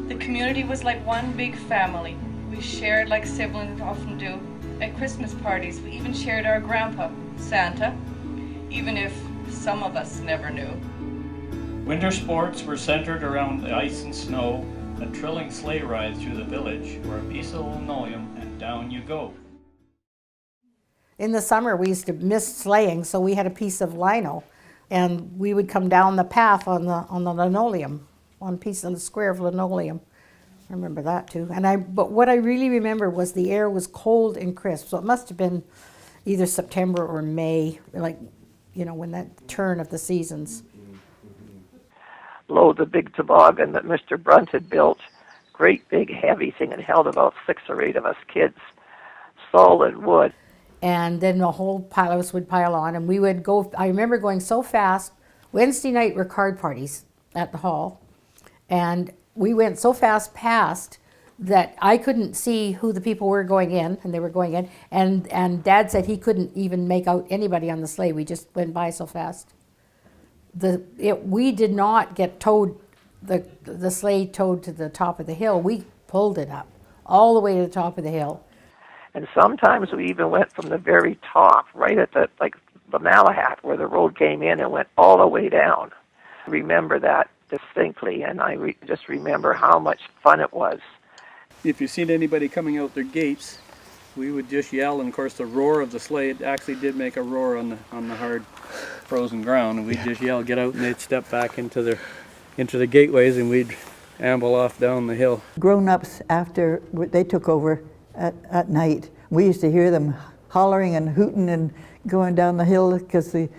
The community was like one big family. We shared like siblings often do. At Christmas parties, we even shared our grandpa, Santa, even if some of us never knew. Winter sports were centered around the ice and snow, a thrilling sleigh ride through the village, or a piece of linoleum, and down you go. In the summer, we used to miss sleighing, so we had a piece of lino, and we would come down the path on the linoleum, one piece of the square of linoleum. I remember that too. But what I really remember was the air was cold and crisp, so it must have been either September or May, like, you know, when that turn of the seasons. Below the big toboggan that Mr. Brunt had built, great big heavy thing, and held about 6 or 8 of us kids, solid wood. And then the whole pile of us would pile on, and we would go. I remember going so fast. Wednesday night were card parties at the hall, and we went so fast past that I couldn't see who the people were going in, and they were going in, and Dad said he couldn't even make out anybody on the sleigh. We just went by so fast. We did not get towed, the sleigh towed to the top of the hill. We pulled it up all the way to the top of the hill. And sometimes we even went from the very top, right at the Malahat, where the road came in, and went all the way down. I remember that distinctly, and I just remember how much fun it was. If you seen anybody coming out their gates, we would just yell, and of course the roar of the sleigh, it actually did make a roar on the hard frozen ground, and we'd just yell, get out, and they'd step back into the gateways, and we'd amble off down the hill. Grown-ups, after they took over at night, we used to hear them hollering and hooting and going down the hill, because we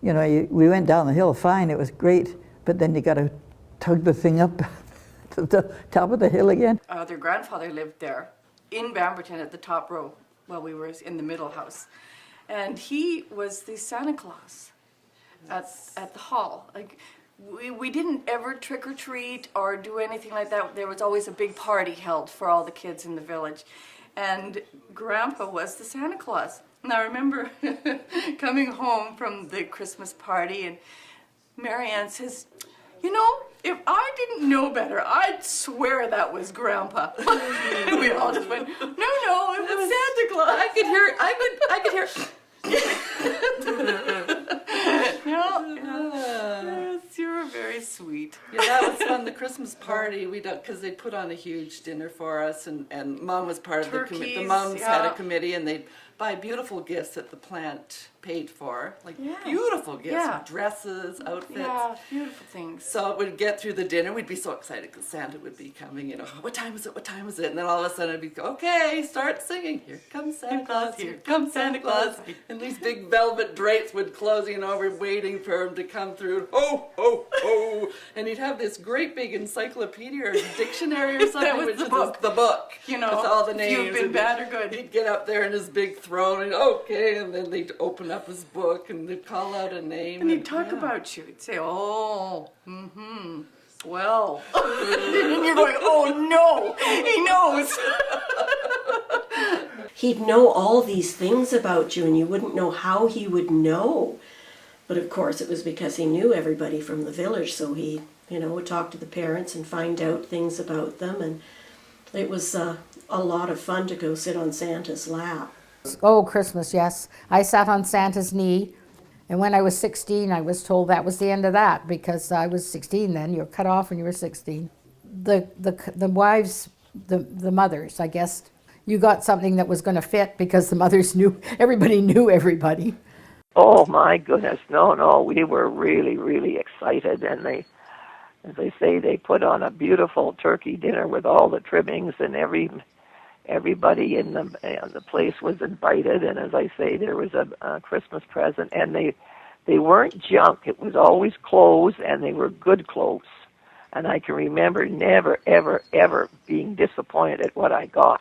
went down the hill fine, it was great, but then you got to tug the thing up to the top of the hill again. Their grandfather lived there in Bamberton at the top row while we were in the middle house. And he was the Santa Claus at the hall. Like, we didn't ever trick or treat or do anything like that. There was always a big party held for all the kids in the village. And Grandpa was the Santa Claus. And I remember coming home from the Christmas party, and Marianne says, you know, if I didn't know better, I'd swear that was Grandpa. And we all just went, no, it was Santa Claus. I could hear. Yes, you were very sweet. Yeah, that was fun. The Christmas party, because they put on a huge dinner for us, and Mom was part of the committee. The moms had a committee, and they'd buy beautiful gifts that the plant paid for, beautiful gifts, dresses, outfits. Yeah, beautiful things. So it would get through the dinner, we'd be so excited because Santa would be coming, what time is it? And then all of a sudden it'd be, okay, start singing, here comes Santa Claus, here comes Santa Claus. And these big velvet drapes would close, we're waiting for him to come through, ho, ho, ho. And he'd have this great big encyclopedia or dictionary or something. That was which the is book. The book. With all the names. You've been bad or good. He'd get up there in his big throne and okay, and then they'd open up his book and they'd call out a name. And he'd talk about you. He'd say, well. And you're going, oh no, he knows. He'd know all these things about you, and you wouldn't know how he would know. But of course it was because he knew everybody from the village, so he, would talk to the parents and find out things about them, and it was a lot of fun to go sit on Santa's lap. Oh, Christmas, yes. I sat on Santa's knee, and when I was 16, I was told that was the end of that, because I was 16 then. You're cut off when you were 16. The wives, the mothers, I guess, you got something that was going to fit because the mothers knew everybody. Oh my goodness, no, we were really, really excited, and as they say, they put on a beautiful turkey dinner with all the trimmings, and everybody in the place was invited, and as I say, there was a Christmas present, and they weren't junk. It was always clothes, and they were good clothes. And I can remember never, ever, ever being disappointed at what I got.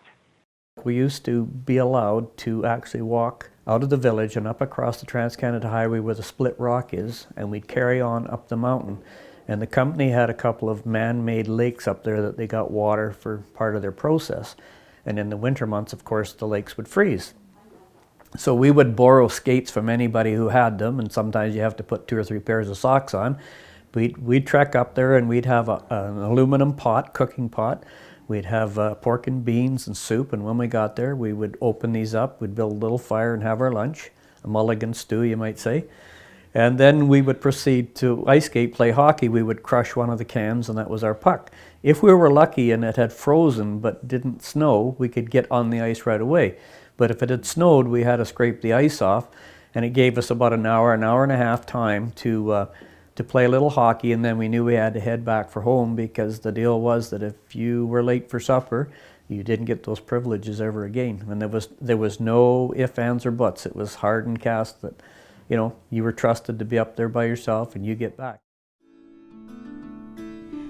We used to be allowed to actually walk out of the village and up across the Trans-Canada Highway where the Split Rock is, and we'd carry on up the mountain. And the company had a couple of man-made lakes up there that they got water for part of their process. And in the winter months, of course, the lakes would freeze. So we would borrow skates from anybody who had them, and sometimes you have to put 2 or 3 pairs of socks on. We'd trek up there and we'd have an aluminum pot, cooking pot. We'd have pork and beans and soup, and when we got there, we would open these up, we'd build a little fire and have our lunch, a mulligan stew, you might say. And then we would proceed to ice skate, play hockey. We would crush one of the cans, and that was our puck. If we were lucky and it had frozen but didn't snow, we could get on the ice right away. But if it had snowed, we had to scrape the ice off, and it gave us about an hour and a half time to play a little hockey, and then we knew we had to head back for home, because the deal was that if you were late for supper, you didn't get those privileges ever again. And there was no ifs, ands, or buts. It was hard and cast that, you know, you were trusted to be up there by yourself and you get back.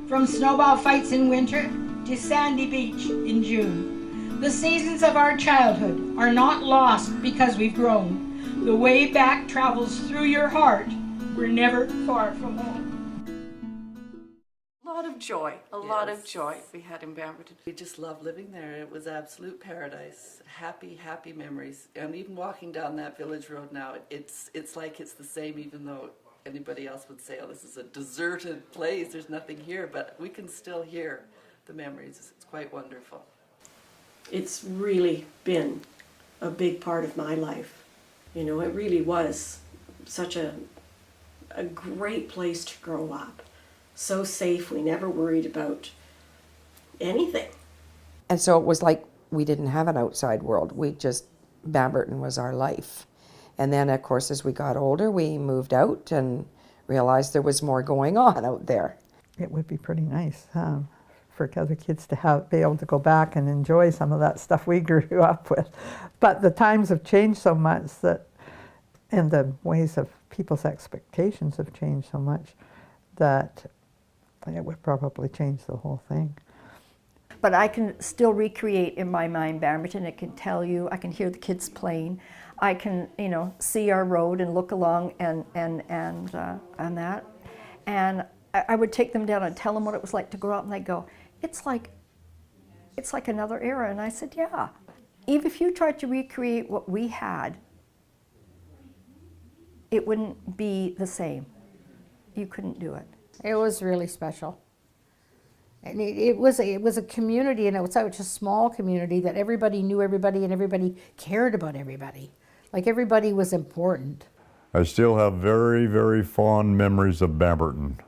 From snowball fights in winter to sandy beach in June, the seasons of our childhood are not lost because we've grown. The way back travels through your heart. We're never far from home. A lot of joy, a lot of joy we had in Bamberton. We just loved living there. It was absolute paradise. Happy, happy memories. And even walking down that village road now, it's like it's the same, even though anybody else would say, oh, this is a deserted place, there's nothing here, but we can still hear the memories. It's quite wonderful. It's really been a big part of my life. You know, it really was such a great place to grow up. So safe, we never worried about anything. And so it was like we didn't have an outside world. Bamberton was our life. And then, of course, as we got older, we moved out and realized there was more going on out there. It would be pretty nice for other kids to be able to go back and enjoy some of that stuff we grew up with. But the times have changed so much and the ways of people's expectations have changed so much that it would probably change the whole thing. But I can still recreate in my mind Bamberton. I can tell you, I can hear the kids playing. I can, you know, see our road and look along and that. And I would take them down and tell them what it was like to grow up, and they'd go, it's like another era. And I said, yeah. Even if you tried to recreate what we had, it wouldn't be the same. You couldn't do it. It was really special. And it was a community, and it was such a small community that everybody knew everybody and everybody cared about everybody. Like everybody was important. I still have very, very fond memories of Bamberton.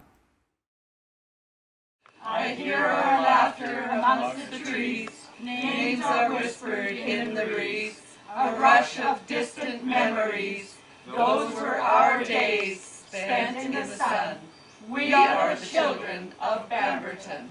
I hear our laughter amongst the trees, names are whispered in the breeze, a rush of distant memories. Those were our days spent in the sun. We are the children of Bamberton.